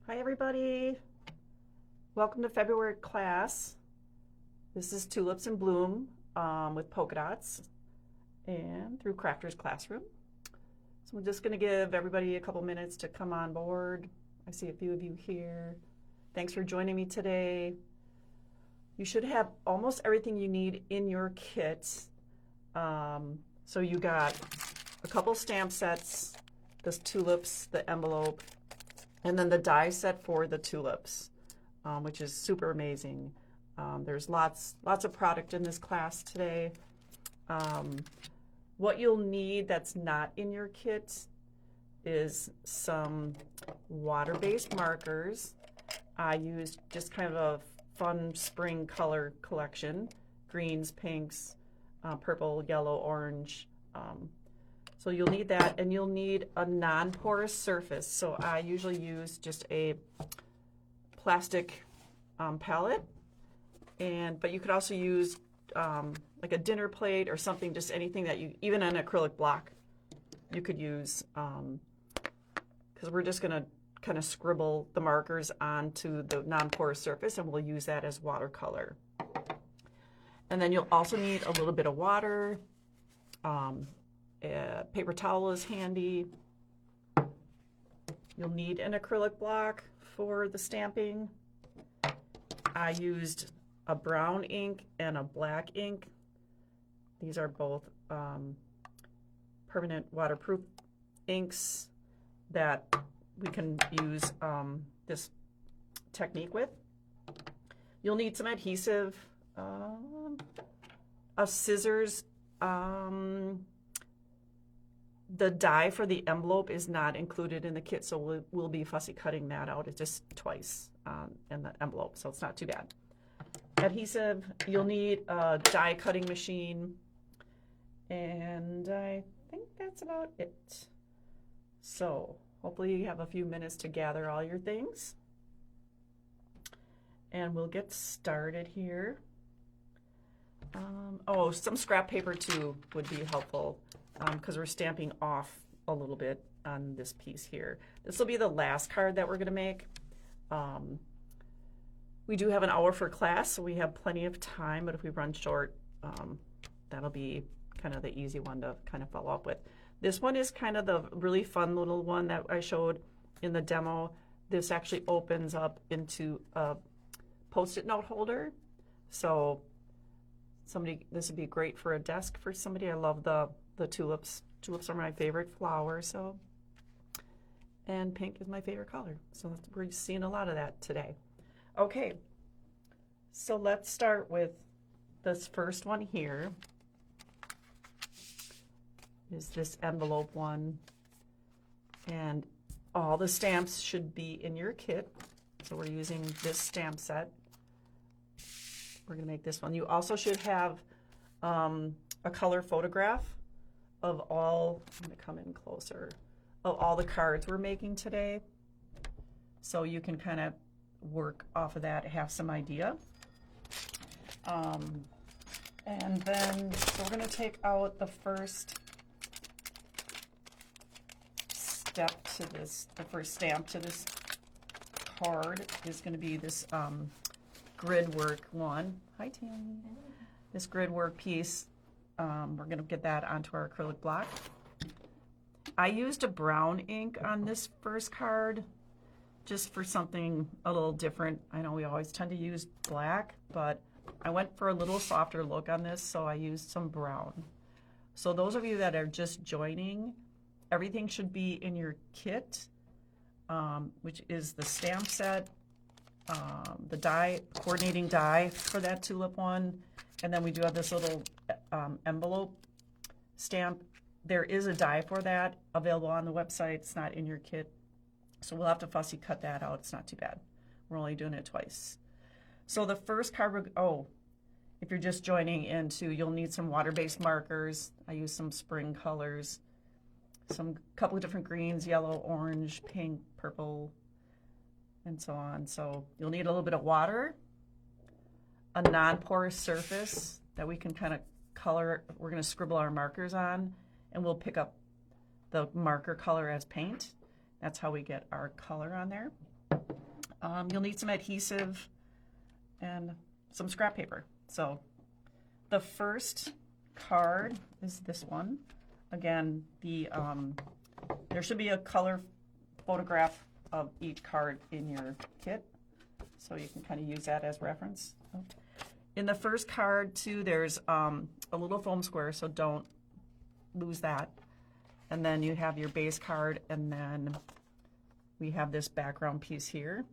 Hi everybody, welcome to February class. This is Tulips in Bloom with Polkadots and through Crafters Classroom. So I'm just going to give everybody a couple minutes to come on board. I see a few of you here. Thanks for joining me today. You should have almost everything you need in your kit. So you got a couple stamp sets, the tulips, the envelope, and then the die set for the tulips, which is super amazing. There's lots of product in this class today. What you'll need that's not in your kit is some water-based markers. I used just kind of a fun spring color collection, greens, pinks, purple, yellow, orange. So you'll need that, and you'll need a non-porous surface. So I usually use just a plastic palette, but you could also use like a dinner plate or something, just anything that you, even an acrylic block, you could use, because we're just going to kind of scribble the markers onto the non-porous surface, and we'll use that as watercolor. And then you'll also need a little bit of water. A paper towel is handy. You'll need an acrylic block for the stamping. I used a brown ink and a black ink. These are both permanent waterproof inks that we can use this technique with. You'll need some adhesive, scissors. The die for the envelope is not included in the kit, so we'll be fussy cutting that out. It's just twice in the envelope, so it's not too bad. Adhesive, you'll need a die cutting machine, and I think that's about it. So hopefully you have a few minutes to gather all your things, and we'll get started here. Oh, some scrap paper too would be helpful, because we're stamping off a little bit on this piece here. This will be the last card that we're going to make. We do have an hour for class, so we have plenty of time, but if we run short, that'll be kind of the easy one to kind of follow up with. This one is kind of the really fun little one that I showed in the demo. This actually opens up into a Post-it note holder. So this would be great for a desk for somebody. I love the tulips. Tulips are my favorite flower, and pink is my favorite color. So we're seeing a lot of that today. Okay, so let's start with this first one here. Is this envelope one, and all the stamps should be in your kit. So we're using this stamp set. We're gonna make this one. You also should have a color photograph of all, I'm gonna come in closer, of all the cards we're making today. So you can kind of work off of that, have some idea. And then, so we're gonna take out the first step to this, the first stamp to this card is gonna be this grid work one. Hi, Tammy. This grid work piece. We're going to get that onto our acrylic block. I used a brown ink on this first card just for something a little different. I know we always tend to use black, but I went for a little softer look on this, so I used some brown. So those of you that are just joining, everything should be in your kit, which is the stamp set, the die, coordinating die for that tulip one, and then we do have this little envelope stamp. There is a die for that available on the website. It's not in your kit, so we'll have to fussy cut that out. It's not too bad. We're only doing it twice. So the first card, if you're just joining in too, you'll need some water-based markers. I use some spring colors, couple of different greens, yellow, orange, pink, purple, and so on. So you'll need a little bit of water, a non-porous surface that we can kind of color. We're going to scribble our markers on, and we'll pick up the marker color as paint. That's how we get our color on there. You'll need some adhesive and some scrap paper. So the first card is this one. Again, there should be a color photograph of each card in your kit, so you can kind of use that as reference. In the first card too, there's a little foam square, so don't lose that. And then you have your base card, and then we have this background piece here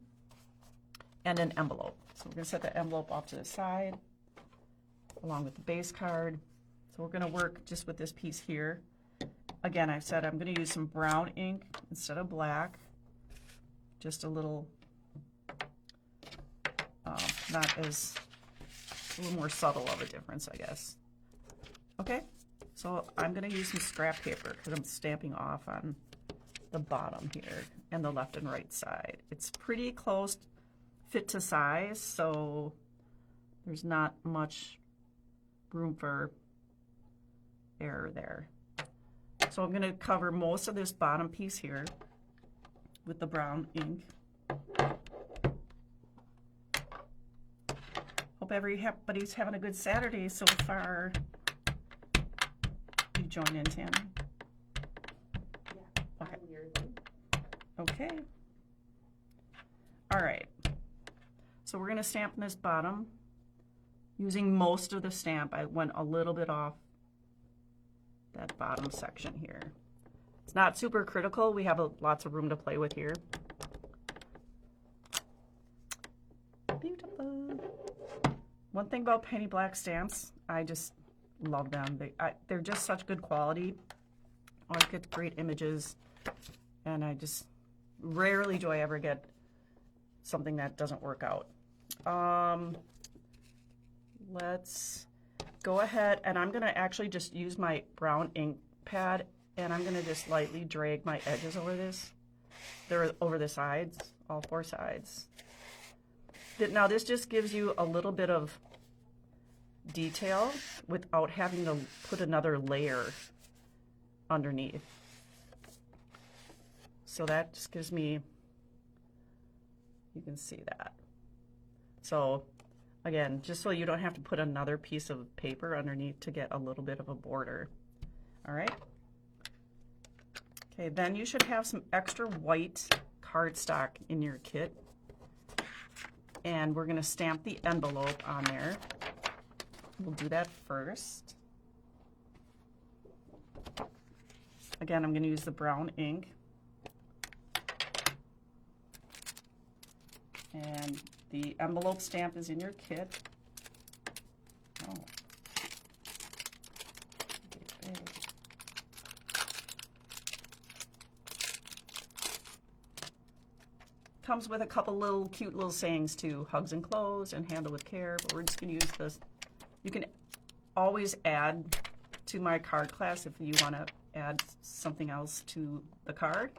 and an envelope. So we're going to set the envelope off to the side along with the base card. So we're going to work just with this piece here. Again, I've said I'm going to use some brown ink instead of black. Just a little, not as, a little more subtle of a difference, I guess. Okay, so I'm going to use some scrap paper because I'm stamping off on the bottom here and the left and right side. It's pretty close fit to size, so there's not much room for error there. So I'm going to cover most of this bottom piece here with the brown ink. Hope everybody's having a good Saturday so far. You join in, Tammy? Yeah, okay. Okay. All right. So we're going to stamp this bottom. Using most of the stamp, I went a little bit off that bottom section here. It's not super critical. We have lots of room to play with here. Beautiful. One thing about penny black stamps, I just love them. They're just such good quality. Always get great images, and I just rarely do I ever get something that doesn't work out. Let's go ahead, and I'm going to actually just use my brown ink pad, and I'm going to just lightly drag my edges over this. They're over the sides, all four sides. Now this just gives you a little bit of detail without having to put another layer underneath. So that just gives me, you can see that. So again, just so you don't have to put another piece of paper underneath to get a little bit of a border. All right. Okay, then you should have some extra white cardstock in your kit. And we're going to stamp the envelope on there. We'll do that first. Again, I'm going to use the brown ink. And the envelope stamp is in your kit. Oh. Okay. Comes with a couple little cute little sayings too. Hugs enclosed and handle with care. But we're just going to use this. You can always add to my card class if you want to add something else to the card.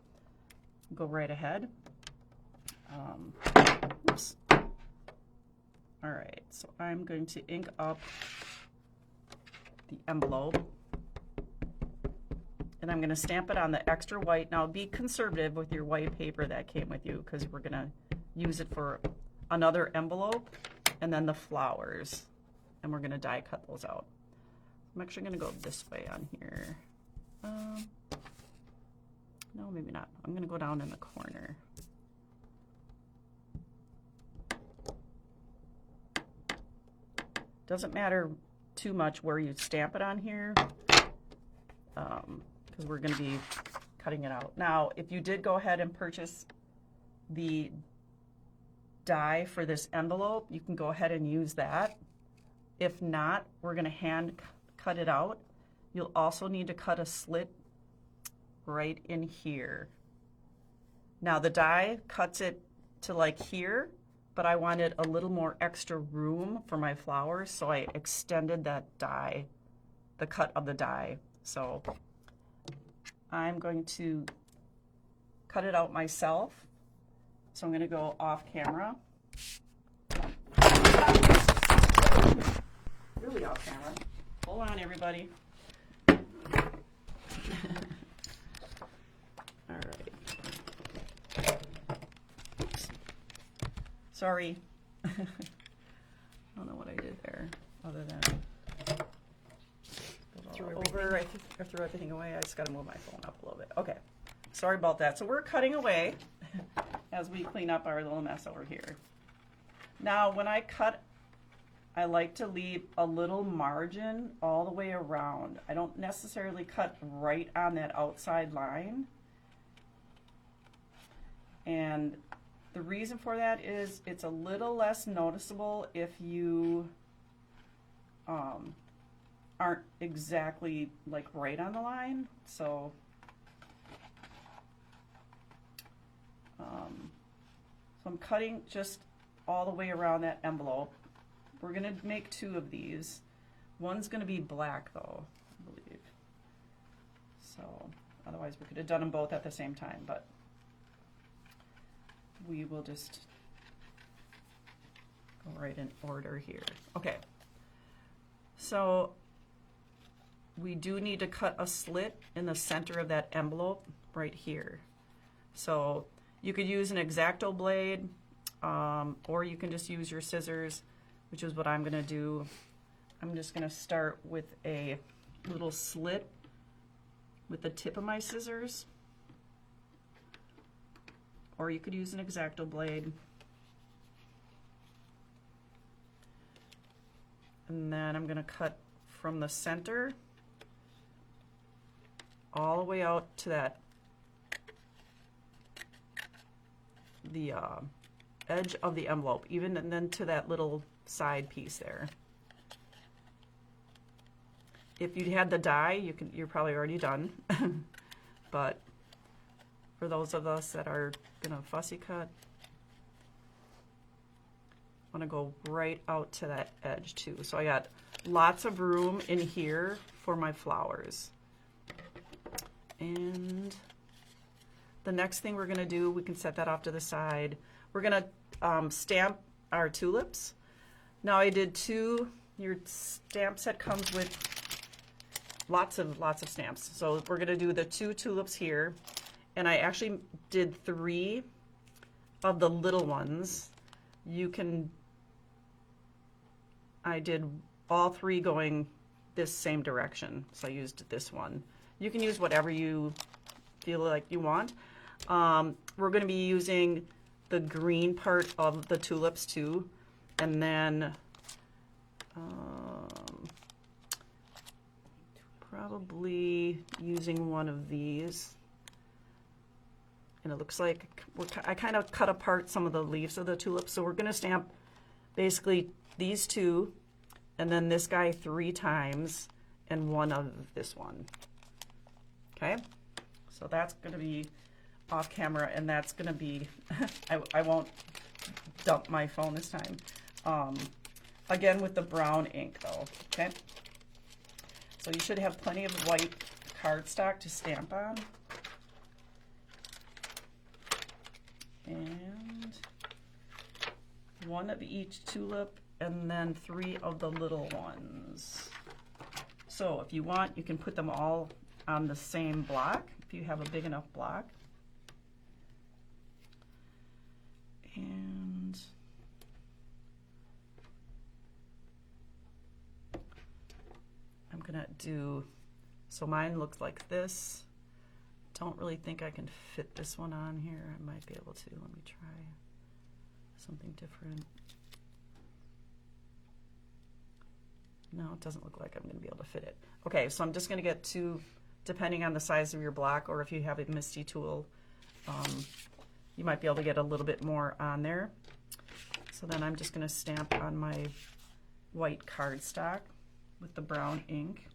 Go right ahead. Oops. All right, so I'm going to ink up the envelope, and I'm going to stamp it on the extra white. Now be conservative with your white paper that came with you, because we're going to use it for another envelope and then the flowers, and we're going to die cut those out. I'm actually going to go this way on here. No, maybe not. I'm going to go down in the corner. Doesn't matter too much where you stamp it on here, because we're going to be cutting it out. Now, if you did go ahead and purchase the die for this envelope, you can go ahead and use that. If not, we're going to hand cut it out. You'll also need to cut a slit right in here. Now, the die cuts it to like here, but I wanted a little more extra room for my flowers, so I extended that die, the cut of the die. So I'm going to cut it out myself. So I'm going to go off camera. Really off camera. Hold on, everybody. All right. Oops. Sorry. I don't know what I did there, other than I threw everything away. I just got to move my phone up a little bit. Okay, sorry about that. So we're cutting away as we clean up our little mess over here. Now, when I cut, I like to leave a little margin all the way around. I don't necessarily cut right on that outside line. And the reason for that is it's a little less noticeable if you aren't exactly like right on the line. So I'm cutting just all the way around that envelope. We're going to make 2 of these. One's going to be black though, I believe. So otherwise we could have done them both at the same time, but we will just go right in order here. Okay, so we do need to cut a slit in the center of that envelope right here. So you could use an X-Acto blade, or you can just use your scissors, which is what I'm going to do. I'm just going to start with a little slit with the tip of my scissors, or you could use an X-Acto blade. And then I'm going to cut from the center all the way out to that the edge of the envelope, even, and then to that little side piece there. If you had the die, you're probably already done. But for those of us that are gonna fussy cut, I want to go right out to that edge too. So I got lots of room in here for my flowers. And the next thing we're gonna do, we can set that off to the side. We're gonna stamp our tulips. Now I did 2. Your stamp set comes with lots of stamps. So we're gonna do the 2 tulips here, and I actually did 3 of the little ones. I did all 3 going this same direction, so I used this one. You can use whatever you feel like you want. We're going to be using the green part of the tulips too, and then probably using one of these. And it looks like I kind of cut apart some of the leaves of the tulips, so we're going to stamp basically these 2, and then this guy 3 times, and one of this one. Okay, so that's going to be off camera, and that's going to be, I won't dump my phone this time. Again with the brown ink though, okay? So you should have plenty of white cardstock to stamp on. And 1 of each tulip, and then 3 of the little ones. So if you want, you can put them all on the same block, if you have a big enough block. And I'm gonna do, so mine looks like this. Don't really think I can fit this one on here. I might be able to. Let me try something different. No, it doesn't look like I'm going to be able to fit it. Okay, so I'm just going to get 2, depending on the size of your block, or if you have a MISTI tool, you might be able to get a little bit more on there. So then I'm just going to stamp on my white cardstock with the brown ink.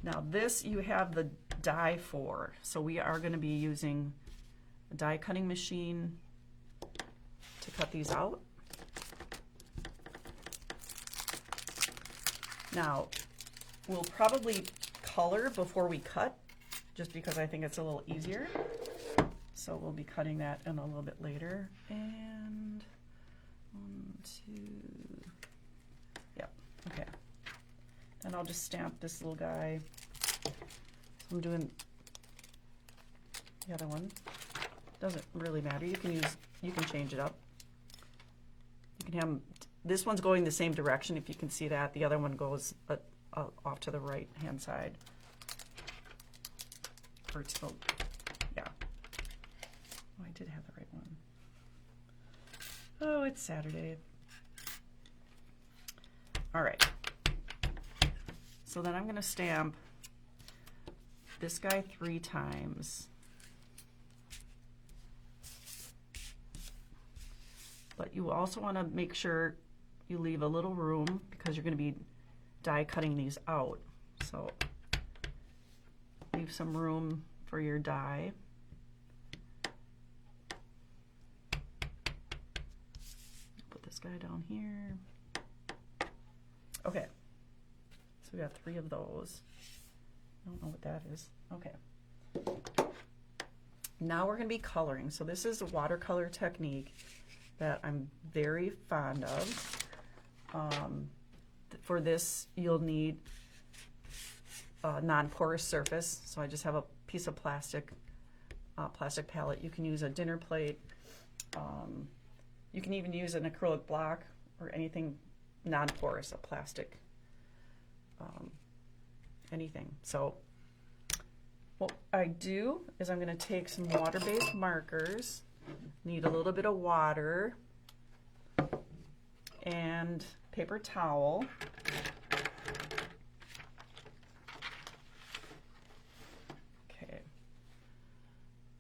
Now this you have the die for, so we are going to be using a die cutting machine to cut these out. Now we'll probably color before we cut, just because I think it's a little easier. So we'll be cutting that in a little bit later. And 1, 2, yep, okay. And I'll just stamp this little guy. So I'm doing the other one. Doesn't really matter. You can change it up. You can have this one's going the same direction if you can see that. The other one goes off to the right hand side. Or to the, yeah. Oh, I did have the right one. Oh, it's Saturday. All right. So then I'm going to stamp this guy 3 times. But you also want to make sure you leave a little room because you're going to be die cutting these out. So leave some room for your die. Put this guy down here. Okay, so we got 3 of those. I don't know what that is. Okay. Now we're going to be coloring. So this is a watercolor technique that I'm very fond of. For this, you'll need a non-porous surface. So I just have a piece of plastic palette. You can use a dinner plate. You can even use an acrylic block or anything non-porous, a plastic, anything. So what I do is I'm going to take some water-based markers, need a little bit of water, and paper towel. Okay.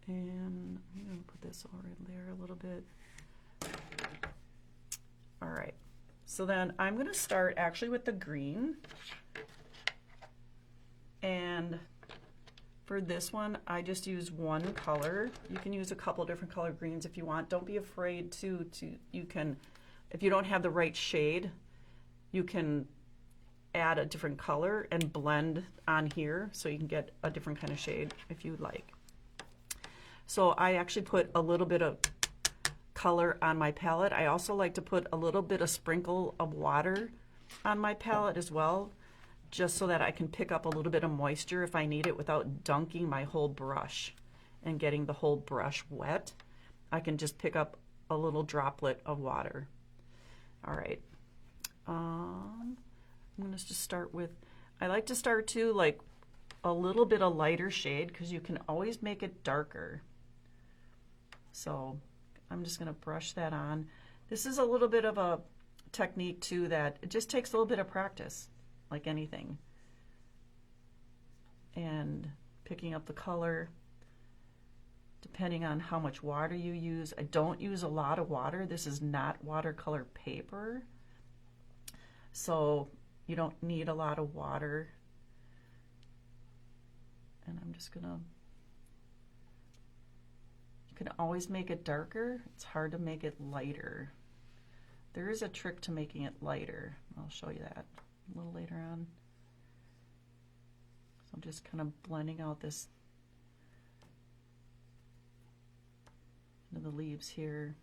And I'm going to put this over in there a little bit. All right. So then I'm going to start actually with the green. And for this one, I just use one color. You can use a couple different color greens if you want. Don't be afraid to you can, if you don't have the right shade, you can add a different color and blend on here so you can get a different kind of shade if you'd like. So I actually put a little bit of color on my palette. I also like to put a little bit of sprinkle of water on my palette as well, just so that I can pick up a little bit of moisture if I need it without dunking my whole brush and getting the whole brush wet. I can just pick up a little droplet of water. All right. I'm going to just start with, I like to start too like a little bit of lighter shade because you can always make it darker. So I'm just going to brush that on. This is a little bit of a technique too that it just takes a little bit of practice, like anything. And picking up the color depending on how much water you use. I don't use a lot of water. This is not watercolor paper, so you don't need a lot of water. And I'm just gonna, you can always make it darker. It's hard to make it lighter. There is a trick to making it lighter. I'll show you that a little later on. So I'm just kind of blending out this into the leaves here.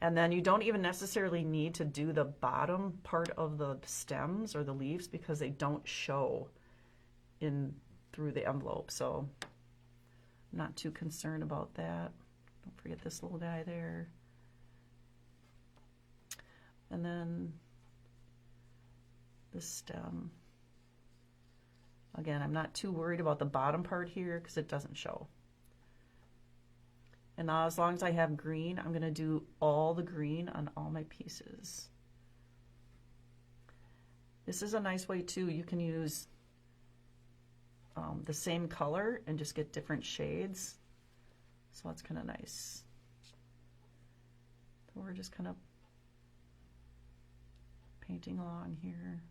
And then you don't even necessarily need to do the bottom part of the stems or the leaves because they don't show in through the envelope. So I'm not too concerned about that. Don't forget this little guy there. And then the stem. Again, I'm not too worried about the bottom part here because it doesn't show. And now as long as I have green, I'm going to do all the green on all my pieces. This is a nice way too. You can use the same color and just get different shades. So that's kind of nice. So we're just kind of painting along here.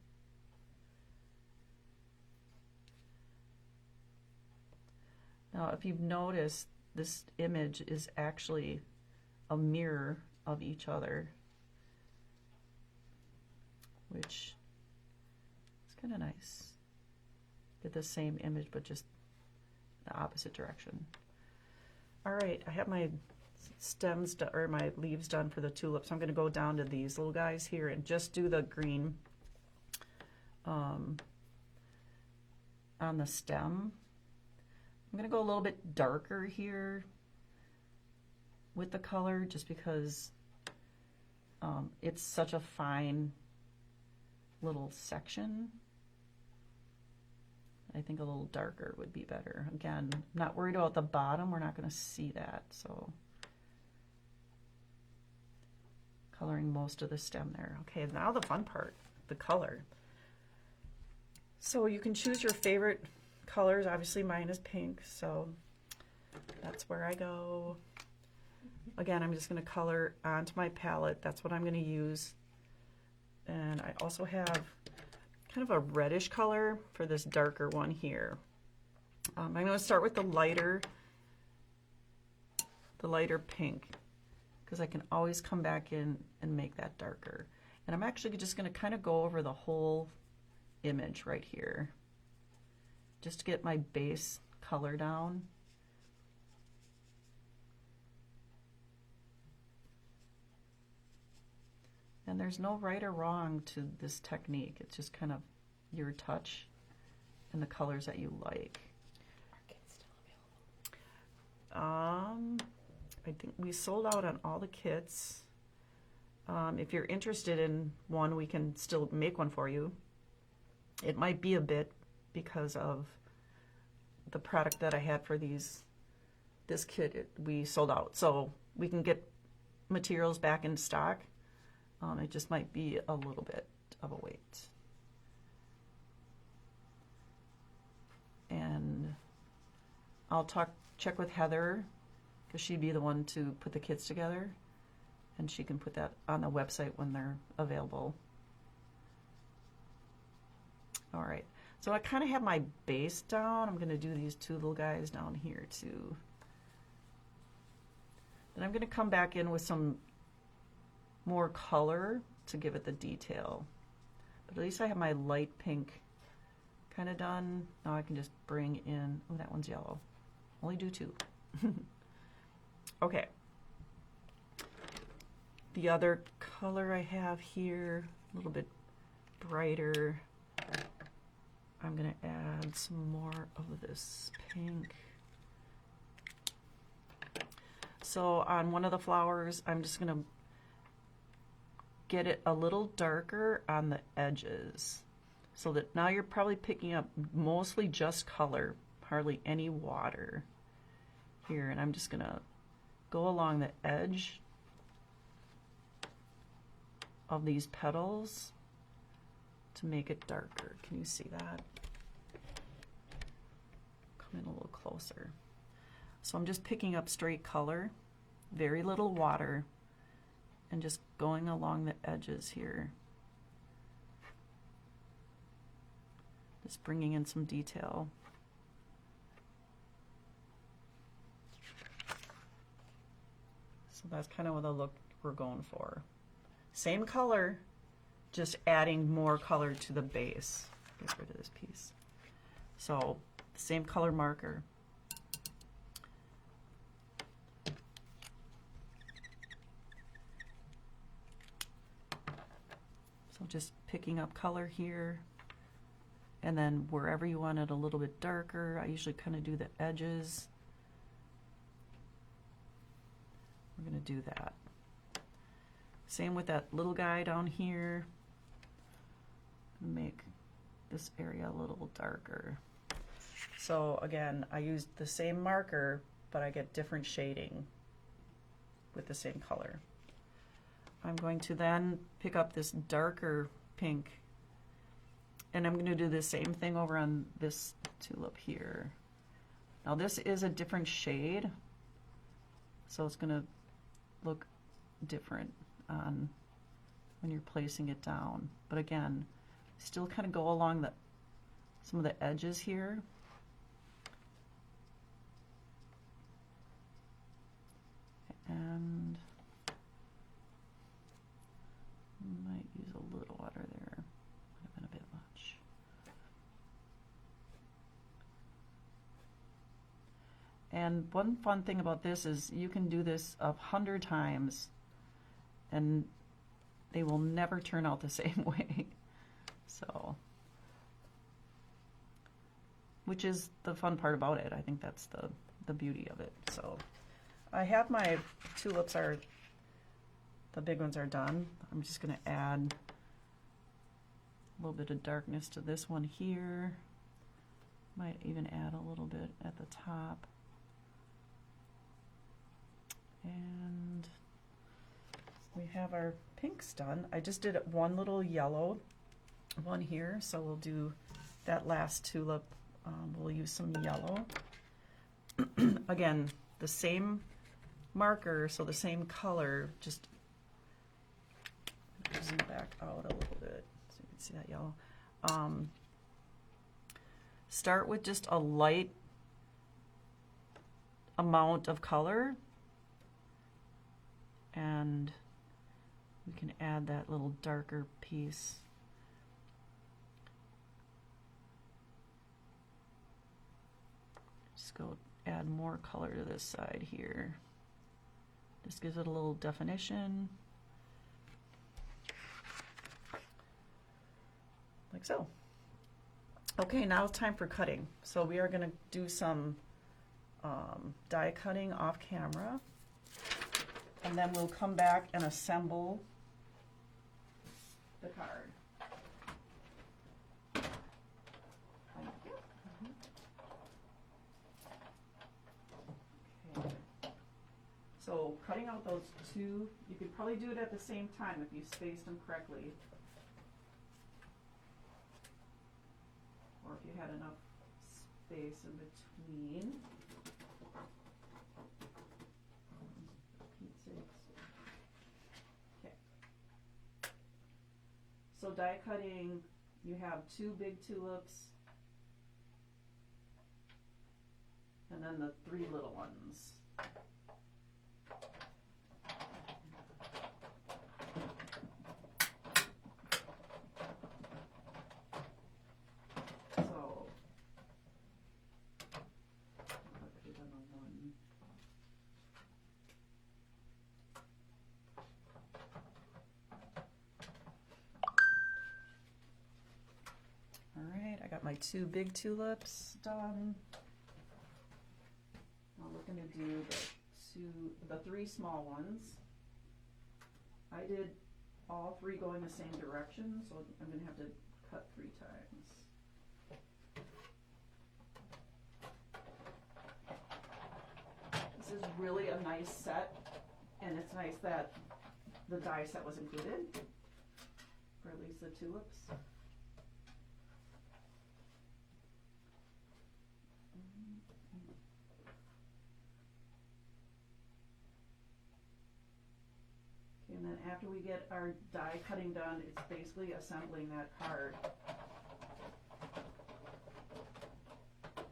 Now, if you've noticed, this image is actually a mirror of each other, which is kind of nice. Get the same image, but just the opposite direction. All right, I have my stems or my leaves done for the tulips. I'm going to go down to these little guys here and just do the green on the stem. I'm going to go a little bit darker here with the color just because it's such a fine little section. I think a little darker would be better. Again, I'm not worried about the bottom. We're not going to see that, so coloring most of the stem there. Okay, now the fun part, the color. So you can choose your favorite colors. Obviously mine is pink, so that's where I go. Again, I'm just going to color onto my palette. That's what I'm going to use. And I also have kind of a reddish color for this darker one here. I'm going to start with the lighter pink, because I can always come back in and make that darker. And I'm actually just going to kind of go over the whole image right here, just to get my base color down. And there's no right or wrong to this technique. It's just kind of your touch and the colors that you like. Are kits still available? I think we sold out on all the kits. If you're interested in one, we can still make one for you. It might be a bit because of the product that I had for this kit. We sold out, so we can get materials back in stock. It just might be a little bit of a wait. And I'll check with Heather, because she'd be the one to put the kits together, and she can put that on the website when they're available. All right, so I kind of have my base down. I'm going to do these two little guys down here too. Then I'm going to come back in with some more color to give it the detail. But at least I have my light pink kind of done. Now I can just bring in, oh, that one's yellow. Only do two. Okay. The other color I have here, a little bit brighter. I'm going to add some more of this pink. So on one of the flowers, I'm just going to get it a little darker on the edges, so that now you're probably picking up mostly just color, hardly any water here. And I'm just going to go along the edge of these petals to make it darker. Can you see that? Come in a little closer. So I'm just picking up straight color, very little water, and just going along the edges here. Just bringing in some detail. So that's kind of the look we're going for. Same color, just adding more color to the base. Get rid of this piece. So same color marker. So just picking up color here, and then wherever you want it a little bit darker, I usually kind of do the edges. We're going to do that. Same with that little guy down here. Make this area a little darker. So again, I used the same marker, but I get different shading with the same color. I'm going to then pick up this darker pink, and I'm going to do the same thing over on this tulip here. Now this is a different shade, so it's going to look different on when you're placing it down. But again, still kind of go along some of the edges here. And might use a little water there. Might have been a bit much. And one fun thing about this is you can do this 100 times and they will never turn out the same way. So which is the fun part about it. I think that's the beauty of it. So I have my tulips the big ones are done. I'm just going to add a little bit of darkness to this one here. Might even add a little bit at the top. And we have our pinks done. I just did one little yellow one here, so we'll do that last tulip. We'll use some yellow. Again, the same marker, so the same color, just zoom back out a little bit so you can see that yellow. Start with just a light amount of color, and we can add that little darker piece. Just go add more color to this side here. Just gives it a little definition. Like so. Okay, now it's time for cutting. So we are going to do some die cutting off camera, and then we'll come back and assemble the card. Okay. So cutting out those two, you could probably do it at the same time if you spaced them correctly. Or if you had enough space in between. Okay. So die cutting, you have two big tulips and then the three little ones. My two big tulips done. Now we're going to do the three small ones. I did all three going the same direction, so I'm going to have to cut 3 times. This is really a nice set, and it's nice that the die set was included, or at least the tulips. And then after we get our die cutting done, it's basically assembling that card.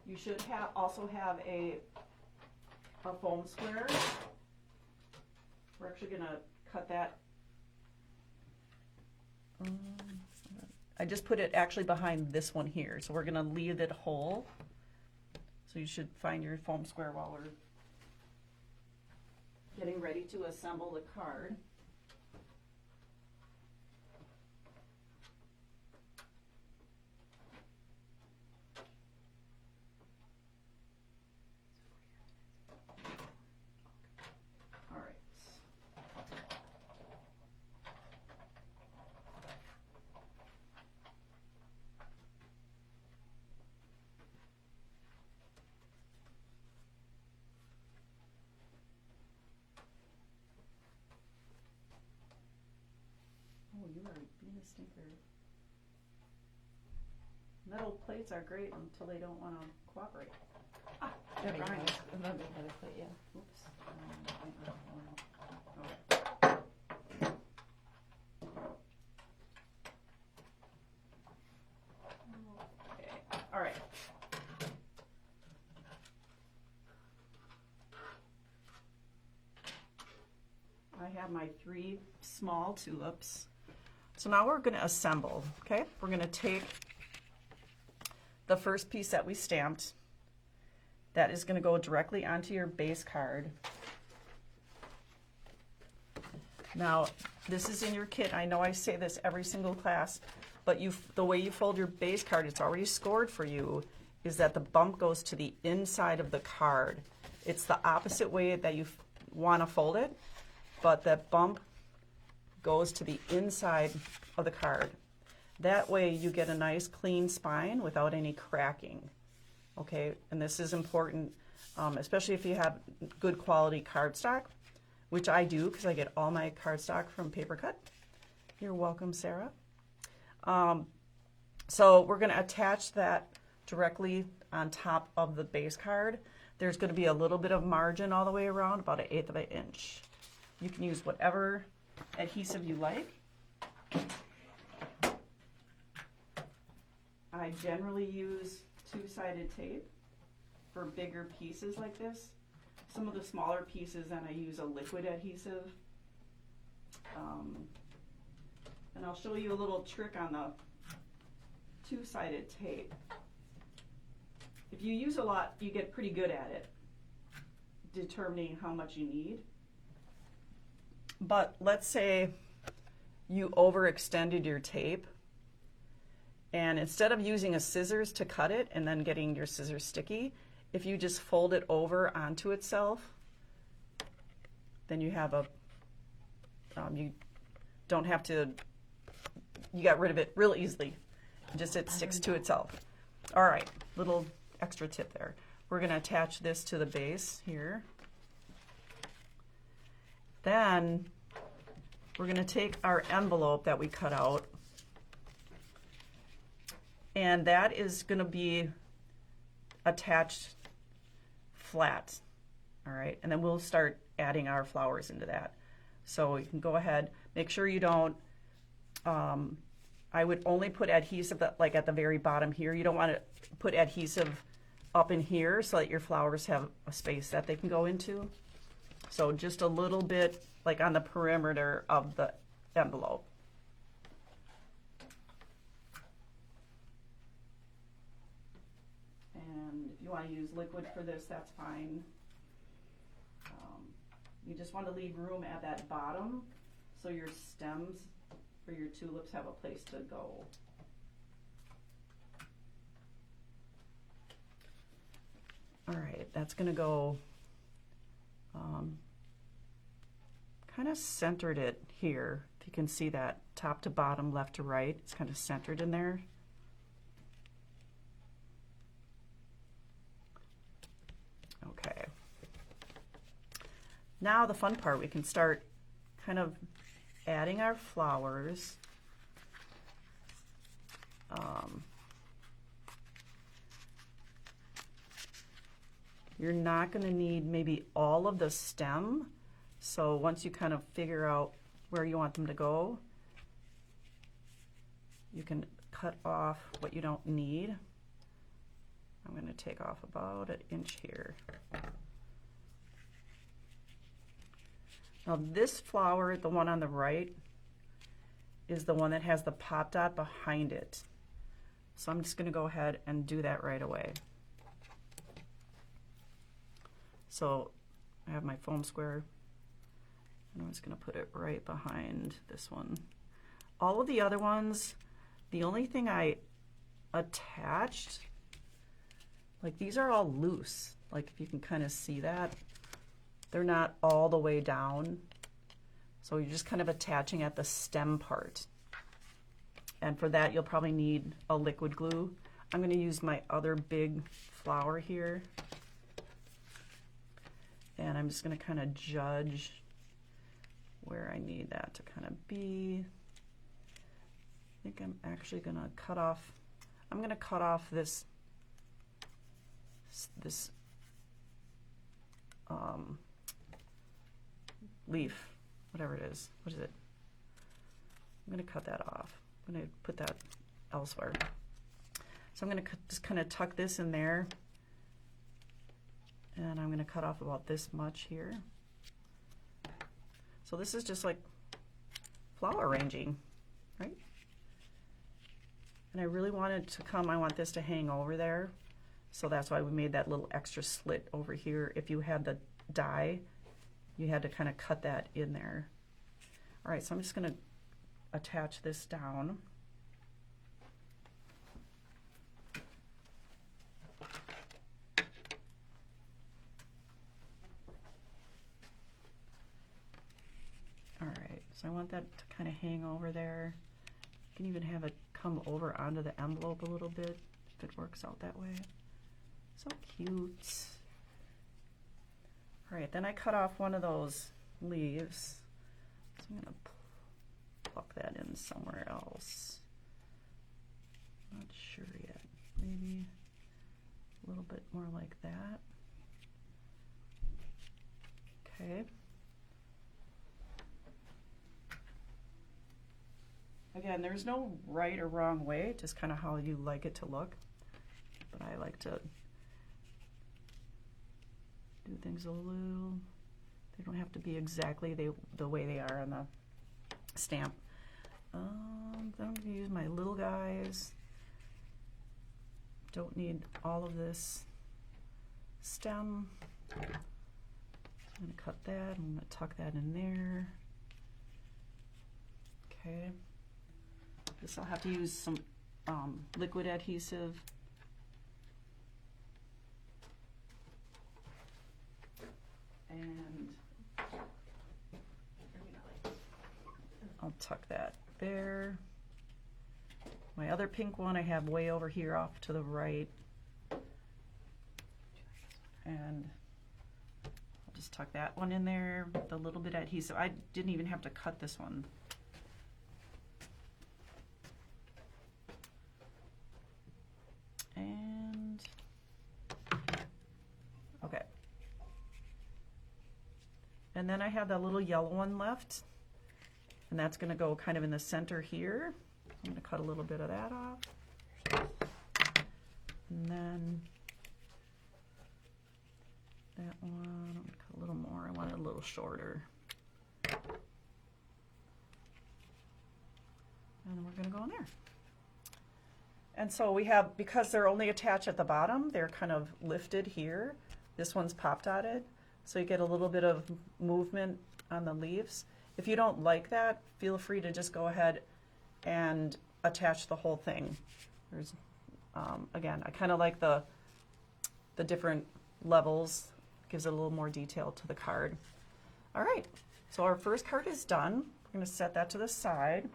You should also have a foam square. We're actually going to cut that. I just put it actually behind this one here, so we're going to leave it whole. So you should find your foam square while we're getting ready to assemble the card. You are being a stinker. Metal plates are great until they don't want to cooperate. They're fine. Another metal plate, yeah. Oops. Okay. All right. I have my 3 small tulips. So now we're going to assemble, okay? We're going to take the first piece that we stamped. That is going to go directly onto your base card. Now, this is in your kit. I know I say this every single class, but the way you fold your base card, it's already scored for you. is that the bump goes to the inside of the card. It's the opposite way that you want to fold it, but that bump goes to the inside of the card. That way you get a nice clean spine without any cracking. Okay, and this is important, especially if you have good quality cardstock, which I do because I get all my cardstock from Paper Cut. You're welcome, Sarah. So we're going to attach that directly on top of the base card. There's going to be a little bit of margin all the way around, about 1/8 of an inch. You can use whatever adhesive you like. I generally use two-sided tape for bigger pieces like this. Some of the smaller pieces, then I use a liquid adhesive. And I'll show you a little trick on the two-sided tape. If you use a lot, you get pretty good at it, determining how much you need. But let's say you overextended your tape, and instead of using a scissors to cut it and then getting your scissors sticky, if you just fold it over onto itself, then you have a, you don't have to, you got rid of it real easily. Just it sticks to itself. All right, little extra tip there. We're going to attach this to the base here. Then we're going to take our envelope that we cut out, and that is going to be attached flat. All right, and then we'll start adding our flowers into that. So you can go ahead, make sure you don't, I would only put adhesive like at the very bottom here. You don't want to put adhesive up in here so that your flowers have a space that they can go into. So just a little bit like on the perimeter of the envelope. And if you want to use liquid for this, that's fine. You just want to leave room at that bottom so your stems for your tulips have a place to go. All right, that's going to go kind of centered it here. If you can see that top to bottom, left to right, it's kind of centered in there. Okay. Now the fun part, we can start kind of adding our flowers. You're not going to need maybe all of the stem, so once you kind of figure out where you want them to go, you can cut off what you don't need. I'm going to take off about 1 inch here. Now this flower, the one on the right, is the one that has the pop dot behind it. So I'm just going to go ahead and do that right away. So I have my foam square, and I'm just going to put it right behind this one. All of the other ones, the only thing I attached, like these are all loose. Like if you can kind of see that, they're not all the way down. So you're just kind of attaching at the stem part. And for that, you'll probably need a liquid glue. I'm going to use my other big flower here. And I'm just going to kind of judge where I need that to kind of be. I think I'm actually going to cut off, I'm going to cut off this leaf, whatever it is. What is it? I'm going to cut that off. I'm going to put that elsewhere. So I'm going to just kind of tuck this in there. And I'm going to cut off about this much here. So this is just like flower arranging, right? And I really want it to come, I want this to hang over there. So that's why we made that little extra slit over here. If you had the die, you had to kind of cut that in there. All right, so I'm just going to attach this down. So I want that to kind of hang over there. You can even have it come over onto the envelope a little bit if it works out that way. So cute. All right, then I cut off one of those leaves. So I'm gonna pluck that in somewhere else. Not sure yet. Maybe a little bit more like that. Okay. Again, there's no right or wrong way, just kind of how you like it to look. But I like to do things a little, they don't have to be exactly the way they are on the stamp. Then I'm going to use my little guys. Don't need all of this stem. I'm going to cut that. I'm going to tuck that in there. Okay. This I'll have to use some liquid adhesive. And I'll tuck that there. My other pink one I have way over here off to the right. And I'll just tuck that one in there with a little bit of adhesive. I didn't even have to cut this one. And okay. And then I have that little yellow one left, and that's going to go kind of in the center here. I'm going to cut a little bit of that off. And then that one, I'm going to cut a little more. I want it a little shorter. And then we're going to go in there. And so we have, because they're only attached at the bottom, they're kind of lifted here. This one's pop dotted, so you get a little bit of movement on the leaves. If you don't like that, feel free to just go ahead and attach the whole thing. There's, again, I kind of like the different levels. Gives it a little more detail to the card. All right, so our first card is done. We're going to set that to the side.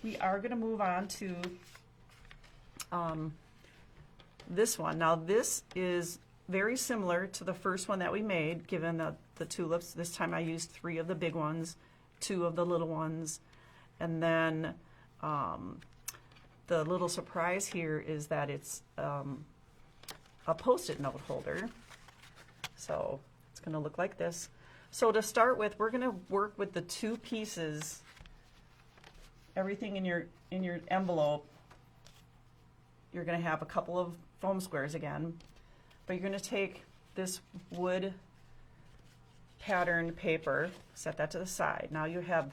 We are going to move on to this one. Now this is very similar to the first one that we made, given the tulips. This time I used 3 of the big ones, 2 of the little ones, and then the little surprise here is that it's a Post-it note holder. So it's going to look like this. So to start with, we're going to work with the 2 pieces. Everything in your envelope, you're going to have a couple of foam squares again, but you're going to take this wood patterned paper, set that to the side. Now you have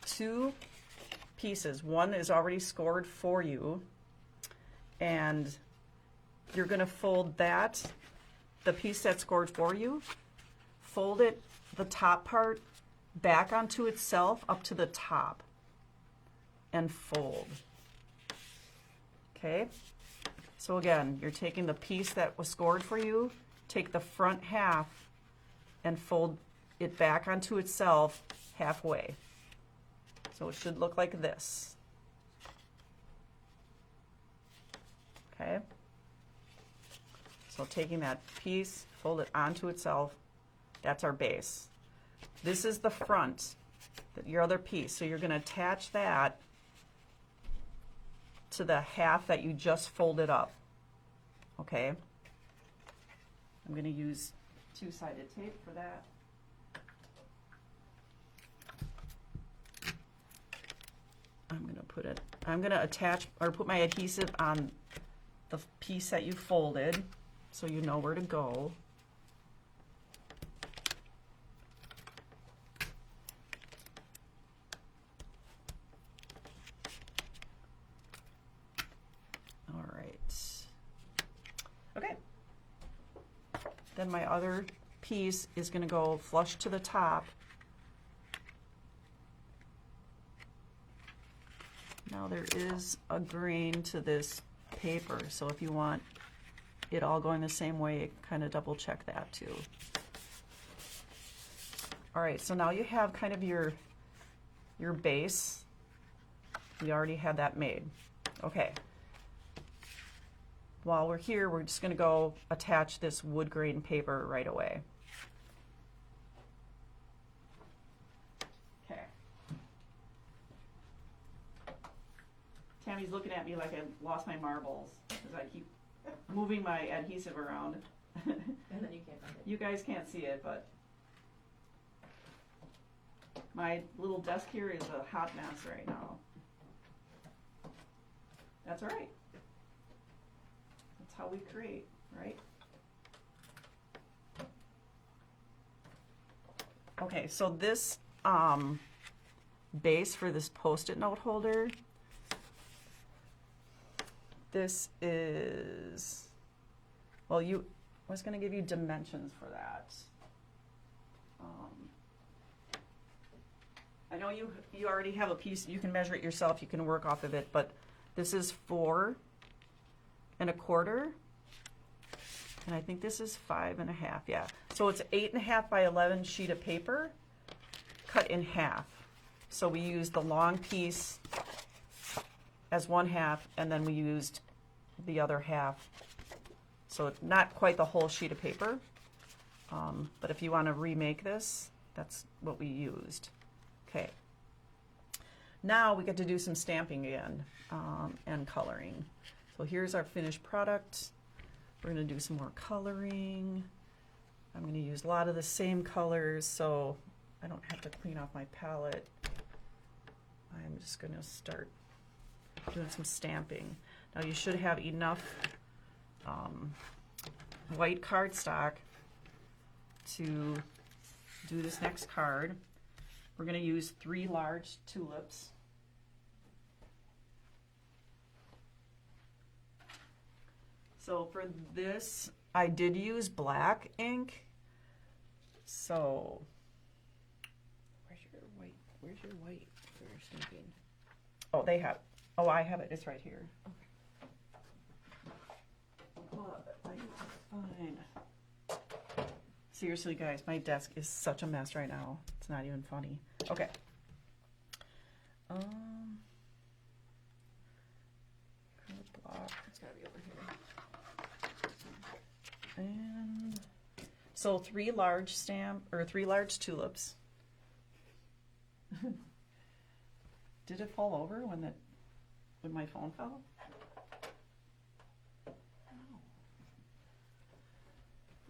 2 pieces. One is already scored for you, and you're going to fold that, the piece that's scored for you, fold it, the top part, back onto itself up to the top, and fold. Okay, so again, you're taking the piece that was scored for you, take the front half and fold it back onto itself halfway. So it should look like this. Okay, so taking that piece, fold it onto itself, that's our base. This is the front, your other piece, so you're going to attach that to the half that you just folded up. Okay, I'm going to use 2-sided tape for that. I'm going to attach or put my adhesive on the piece that you folded so you know where to go. Then my other piece is going to go flush to the top. Now there is a grain to this paper, so if you want it all going the same way, kind of double check that too. All right, so now you have kind of your your base. We already had that made. Okay. While we're here, we're just going to go attach this wood grain paper right away. Okay. Tammy's looking at me like I lost my marbles because I keep moving my adhesive around. And then you can't find it. You guys can't see it, but my little desk here is a hot mess right now. That's all right. That's how we create, right? Okay, so this base for this Post-it note holder, this is, well, I was going to give you dimensions for that. I know you already have a piece, you can measure it yourself, you can work off of it, but this is 4 1/4, and I think this is 5 1/2, yeah. So it's 8 1/2 by 11 sheet of paper cut in half. So we used the long piece as 1/2, and then we used the other half. So it's not quite the whole sheet of paper, but if you want to remake this, that's what we used. Okay. Now we get to do some stamping again and coloring. So here's our finished product. We're going to do some more coloring. I'm going to use a lot of the same colors so I don't have to clean off my palette. I'm just going to start doing some stamping. Now you should have enough white cardstock to do this next card. We're going to use 3 large tulips. So for this, I did use black ink. So Where's your white for your stamping? oh, they have. Oh, I have it. It's right here. Okay. Fine. Seriously, guys, my desk is such a mess right now. It's not even funny. Okay. Block. It's gotta be over here. And so 3 large tulips. Did it fall over when my phone fell? No.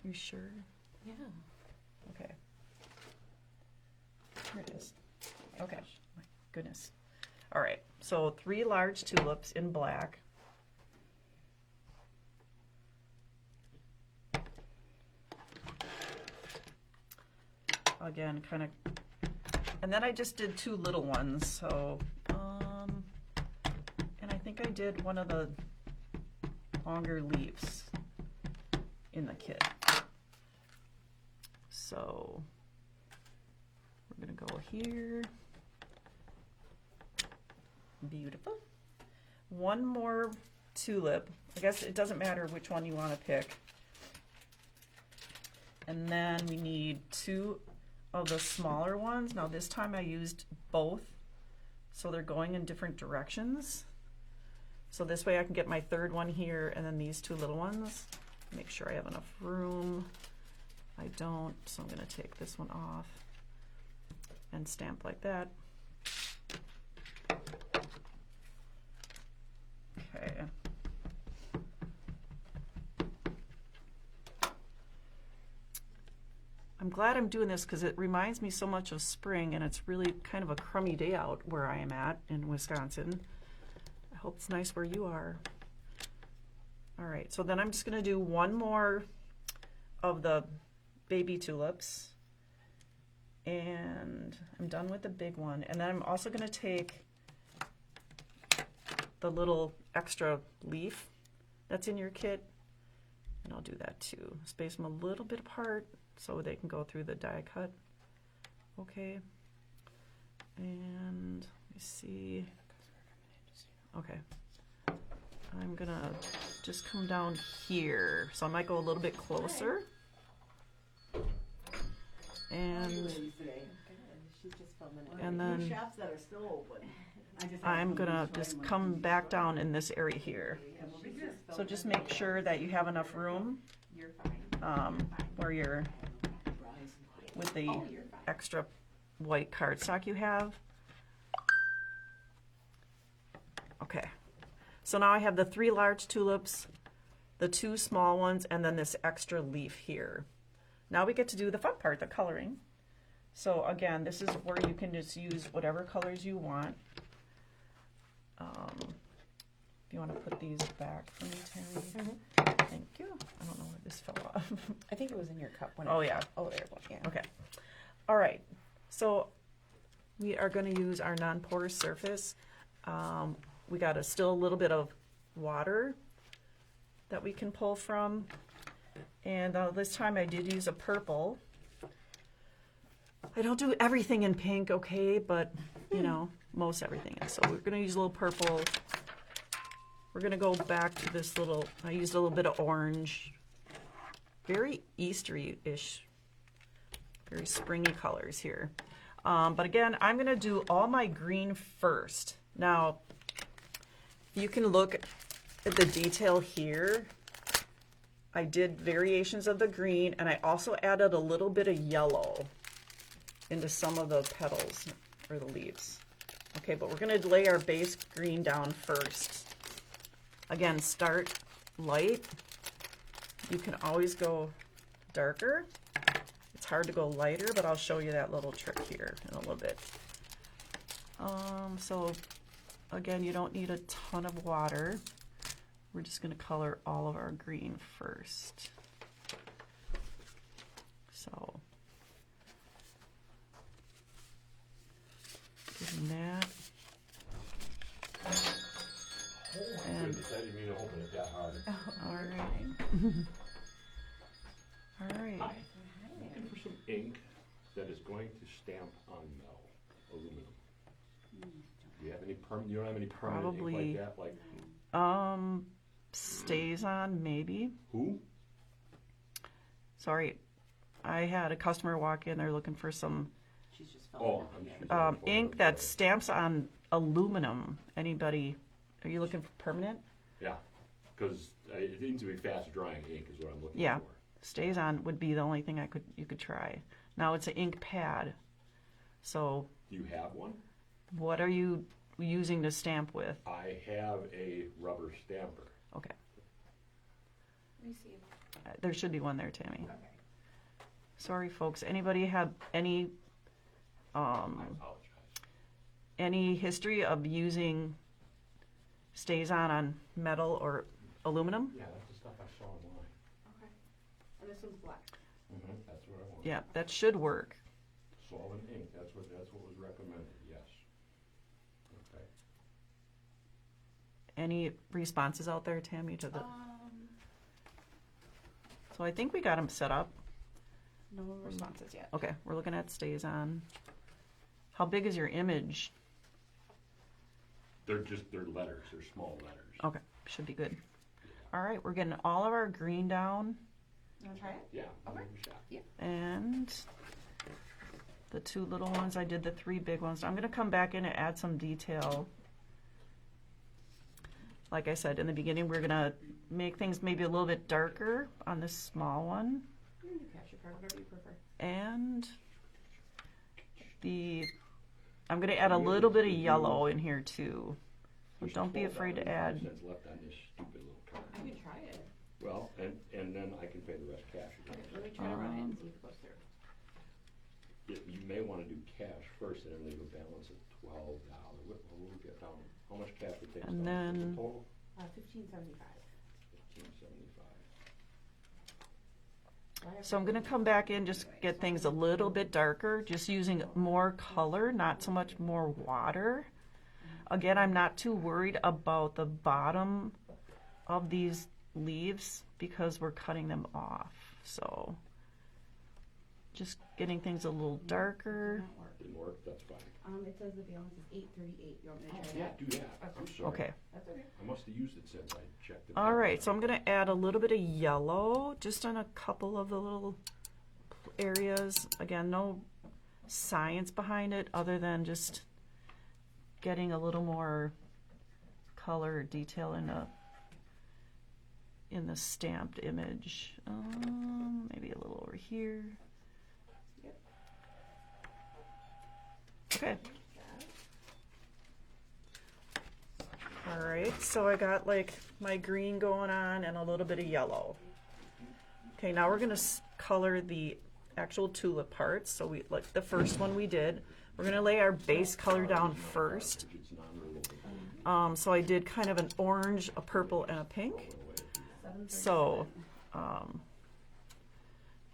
You sure? Yeah. Okay. Here it is. Okay. My goodness. All right. So 3 large tulips in black. Again, kind of, and then I just did 2 little ones. So, and I think I did one of the longer leaves in the kit. So we're gonna go here. Beautiful. One more tulip. I guess it doesn't matter which one you want to pick. And then we need 2 of the smaller ones. Now this time I used both, so they're going in different directions. So this way I can get my 3rd one here and then these 2 little ones. Make sure I have enough room. I don't, so I'm going to take this one off and stamp like that. Okay. I'm glad I'm doing this because it reminds me so much of spring, and it's really kind of a crummy day out where I am at in Wisconsin. I hope it's nice where you are. All right, so then I'm just going to do 1 more of the baby tulips, and I'm done with the big one. And then I'm also going to take the little extra leaf that's in your kit, and I'll do that too. Space them a little bit apart so they can go through the die cut. Okay, and let me see. Okay, I'm gonna just come down here, so I might go a little bit closer. And She's just And then shops that are still open. I'm gonna just come back down in this area here. So just make sure that you have enough room where you're, with the extra white cardstock you have. Okay, so now I have the 3 large tulips, the 2 small ones, and then this extra leaf here. Now we get to do the fun part, the coloring. So again, this is where you can just use whatever colors you want. If you want to put these back for me, Terry. Thank you. I don't know where this fell off. I think it was in your cup. When Oh, yeah. Oh, there it was. Yeah. Okay. All right. So we are going to use our non-porous surface. We got still a little bit of water that we can pull from. And this time I did use a purple. I don't do everything in pink, okay, but you know, most everything is. So we're going to use a little purple. We're going to go back to this little, I used a little bit of orange. Very Eastery-ish, very springy colors here. But again, I'm going to do all my green first. Now, you can look at the detail here. I did variations of the green, and I also added a little bit of yellow into some of the petals or the leaves. Okay, but we're going to lay our base green down first. Again, start light. You can always go darker. It's hard to go lighter, but I'll show you that little trick here in a little bit. So again, you don't need a ton of water. We're just going to color all of our green first. So getting that. And I didn't mean to open it that hard. all right. All right. I'm looking for some ink that is going to stamp on metal, aluminum. Do you have any you don't have any permanent Probably. ink like that? Like Stazon, maybe. who? Sorry, I had a customer walk in. They're looking for some She's just Oh, I'm sure. ink that stamps on aluminum. Anybody? Are you looking for permanent? Yeah, because it needs to be fast drying ink is what I'm looking Yeah. for. Stazon would be the only thing you could try. Now it's an ink pad. So Do you have one? what are you using to stamp with? I have a rubber stamper. Okay, Let me see. there should be one there, Tammy. Okay. Sorry, folks. Anybody have any I apologize. any history of using Stazon on metal or aluminum? Yeah, that's the stuff I saw online. Okay. And this one's black. That's what I want. Yeah, that should work. Solvent ink. That's what was recommended. Yes. Okay. Any responses out there, Tammy, to the? So I think we got them set up. No responses yet. Okay, we're looking at Stazon. How big is your image? They're letters. They're small letters. Okay, should be good. All right, we're getting all of our green down, You want to try it? Yeah. Okay. Give it a shot. Yeah. and the 2 little ones. I did the 3 big ones. I'm going to come back in and add some detail. Like I said in the beginning, we're going to make things maybe a little bit darker on this small one. You can do capture card, whatever you prefer. And I'm going to add a little bit of yellow in here too. So There's don't be 12 afraid to dollars add. cents left on this stupid little card. I can try it. Well, and then I can pay the rest cash. Okay, let me try to run it and see if it goes through. You may want to do cash first, and then leave a balance of $12. What will we get down? How much cash would take? And then- total $15.75. $15.75. So I'm going to come back in, just get things a little bit darker, just using more color, not so much more water. Again, I'm not too worried about the bottom of these leaves because we're cutting them off. So just getting things a little darker. Didn't work, that's fine. It says the balance is $8.38. You want me to try Yeah, that? do that. I'm sorry. Okay. That's okay. I must have used it since I checked it. All right, so I'm going to add a little bit of yellow just on a couple of the little areas. Again, no science behind it other than just getting a little more color or detail in the stamped image. Maybe a little over here. Okay. All right, so I got like my green going on and a little bit of yellow. Okay, now we're gonna color the actual tulip parts. So we, like the first one we did, we're gonna lay our base color down first. So I did kind of an orange, a purple, and a pink. So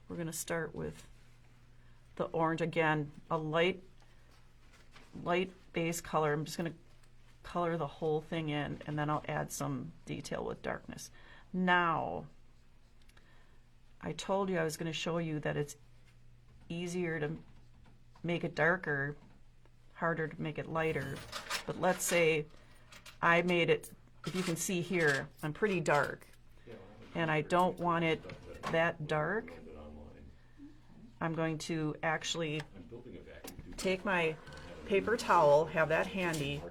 we're gonna start with the orange again, a light base color. I'm just gonna color the whole thing in, and then I'll add some detail with darkness. Now, I told you I was going to show you that it's easier to make it darker, harder to make it lighter. But let's say I made it, if you can see here, I'm pretty dark, and I don't want it that dark. I'm going to actually take my paper towel, have that handy,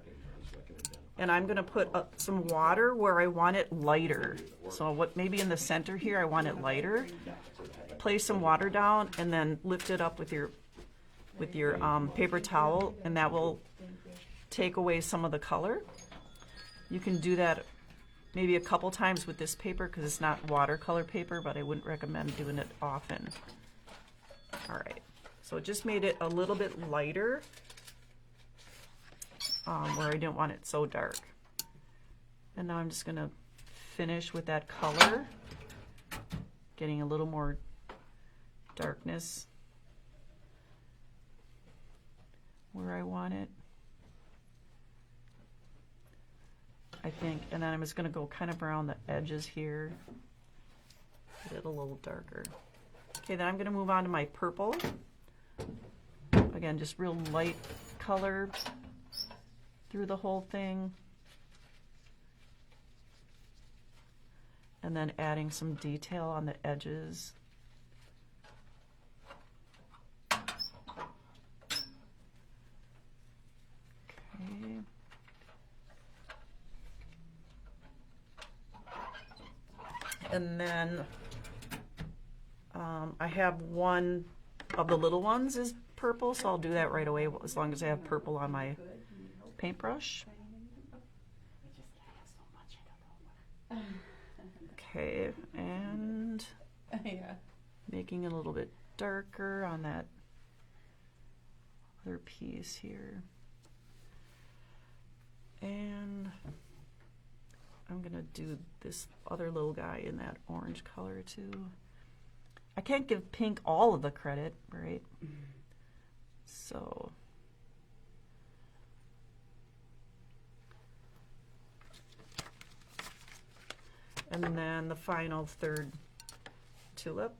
and I'm going to put some water where I want it lighter. So what, maybe in the center here I want it lighter. Place some water down and then lift it up with your paper towel, and that will take away some of the color. You can do that maybe a couple times with this paper because it's not watercolor paper, but I wouldn't recommend doing it often. All right, so it just made it a little bit lighter. Where I didn't want it so dark. And now I'm just going to finish with that color, getting a little more darkness where I want it, I think. And then I'm just going to go kind of around the edges here, get it a little darker. Okay, then I'm going to move on to my purple. Again, just real light color through the whole thing, and then adding some detail on the edges. Okay. And then I have one of the little ones is purple, so I'll do that right away as long as I have purple on my paintbrush. Okay, and Yeah. making it a little bit darker on that other piece here. And I'm gonna do this other little guy in that orange color too. I can't give pink all of the credit, right? So and then the final third tulip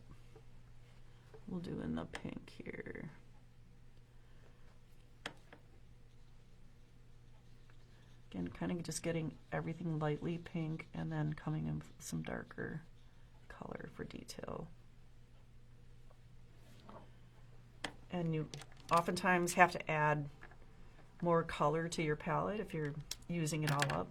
we'll do in the pink here. Again, kind of just getting everything lightly pink and then coming in with some darker color for detail. And you oftentimes have to add more color to your palette if you're using it all up.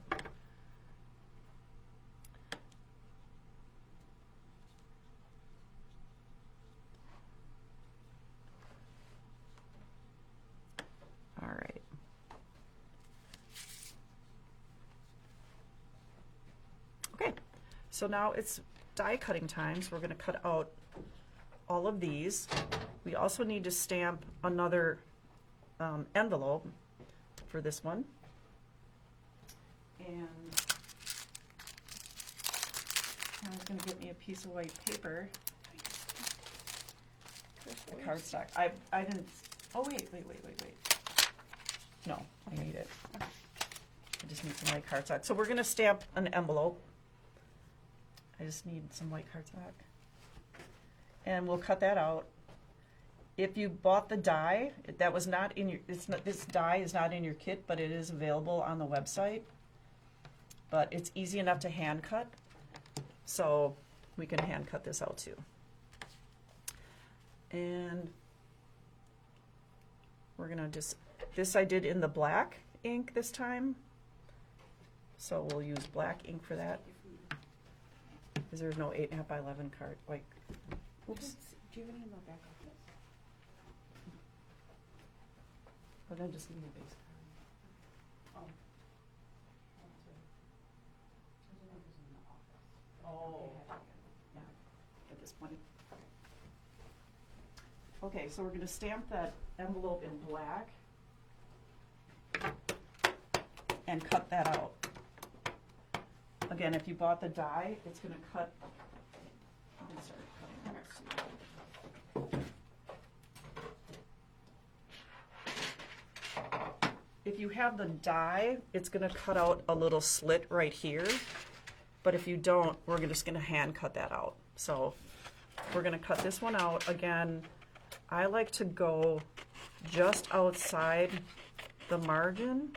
All right. Okay, so now it's die cutting time, so we're going to cut out all of these. We also need to stamp another envelope for this one. And I was going to get me a piece of white paper. The cardstock. I didn't. Oh wait. No, I need it. I just need some white cardstock. So we're going to stamp an envelope. I just need some white cardstock. And we'll cut that out. If you bought the die, that was not in your, this die is not in your kit, but it is available on the website. But it's easy enough to hand cut, so we can hand cut this out too. And we're gonna just, this I did in the black ink this time. So we'll use black ink for that. Because there's no 8.5 by 11 card, like, oops. Do you have any in the back office? Or then just leave the base Oh. Oh. card at this point. Okay, so we're gonna stamp that envelope in black and cut that out. Again, if you bought the die, it's gonna cut. I'm gonna start cutting this. If you have the die, it's gonna cut out a little slit right here. But if you don't, we're just gonna hand cut that out. So we're gonna cut this one out. Again, I like to go just outside the margin.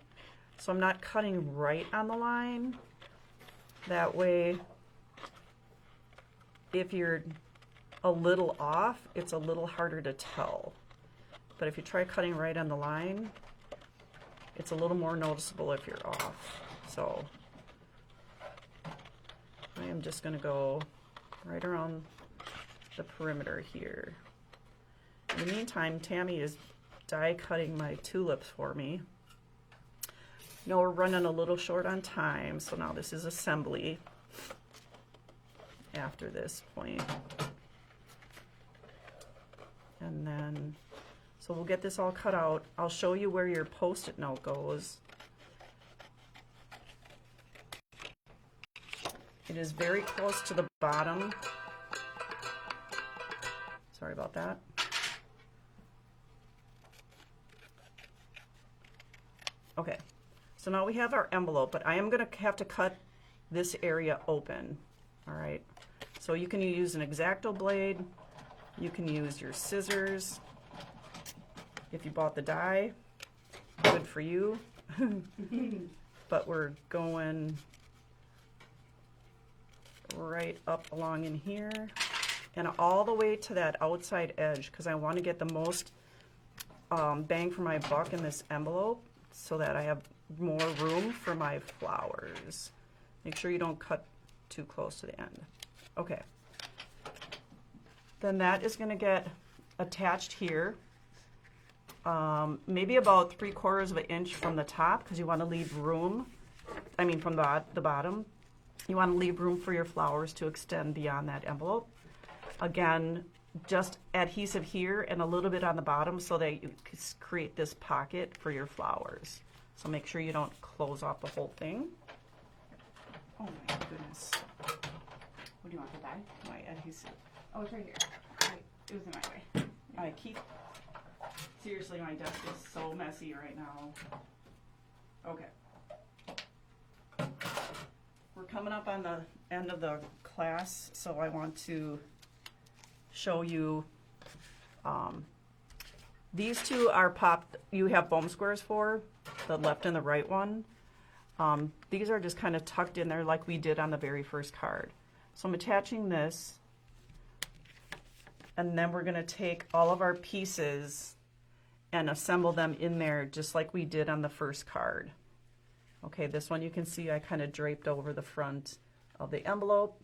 So I'm not cutting right on the line. That way, if you're a little off, it's a little harder to tell. But if you try cutting right on the line, it's a little more noticeable if you're off. So I am just going to go right around the perimeter here. In the meantime, Tammy is die cutting my tulips for me. You know, we're running a little short on time, so now this is assembly after this point. And then, so we'll get this all cut out. I'll show you where your Post-it note goes. It is very close to the bottom. Sorry about that. Okay. So now we have our envelope, but I am going to have to cut this area open. All right. So you can use an X-Acto blade. You can use your scissors. If you bought the die, good for you. But we're going right up along in here and all the way to that outside edge because I want to get the most bang for my buck in this envelope so that I have more room for my flowers. Make sure you don't cut too close to the end. Okay. Then that is going to get attached here, maybe about 3/4 of an inch from the top because you want to leave room, I mean from the bottom. You want to leave room for your flowers to extend beyond that envelope. Again, just adhesive here and a little bit on the bottom so that you can create this pocket for your flowers. So make sure you don't close off the whole thing. Oh my goodness. What do you want, the die? My adhesive. Oh, it's right here. Wait, it was in my way. I keep, seriously, my desk is so messy right now. Okay. We're coming up on the end of the class, so I want to show you, these two are popped, you have foam squares for, the left and the right one. These are just kind of tucked in there like we did on the very first card. So I'm attaching this, and then we're going to take all of our pieces and assemble them in there just like we did on the first card. Okay, this one you can see I kind of draped over the front of the envelope.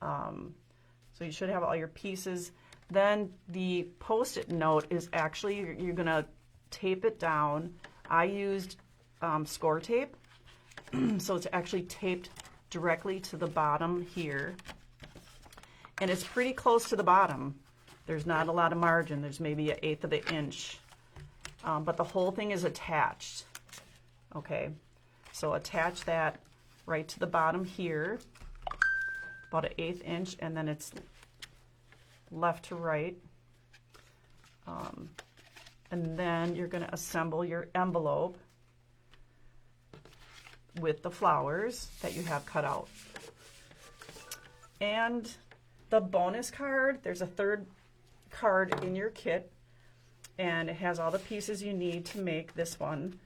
So you should have all your pieces. Then the Post-it note is actually, you're going to tape it down. I used score tape, so it's actually taped directly to the bottom here. And it's pretty close to the bottom. There's not a lot of margin. There's maybe 1/8 of an inch. But the whole thing is attached. Okay, so attach that right to the bottom here, about 1/8 inch, and then it's left to right. And then you're going to assemble your envelope with the flowers that you have cut out. And the bonus card, there's a third card in your kit, and it has all the pieces you need to make this one.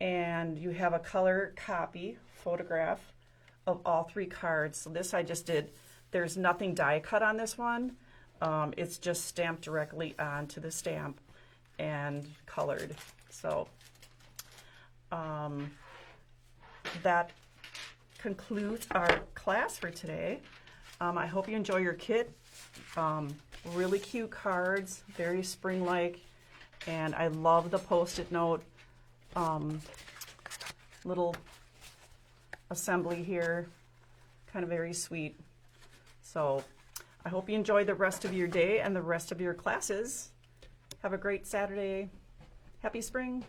And you have a color copy, photograph of all 3 cards. So this I just did, there's nothing die cut on this one. It's just stamped directly onto the stamp. and colored. So that concludes our class for today. I hope you enjoy your kit. Really cute cards, very spring-like, and I love the Post-it note little assembly here, kind of very sweet. So I hope you enjoy the rest of your day and the rest of your classes. Have a great Saturday. Happy spring.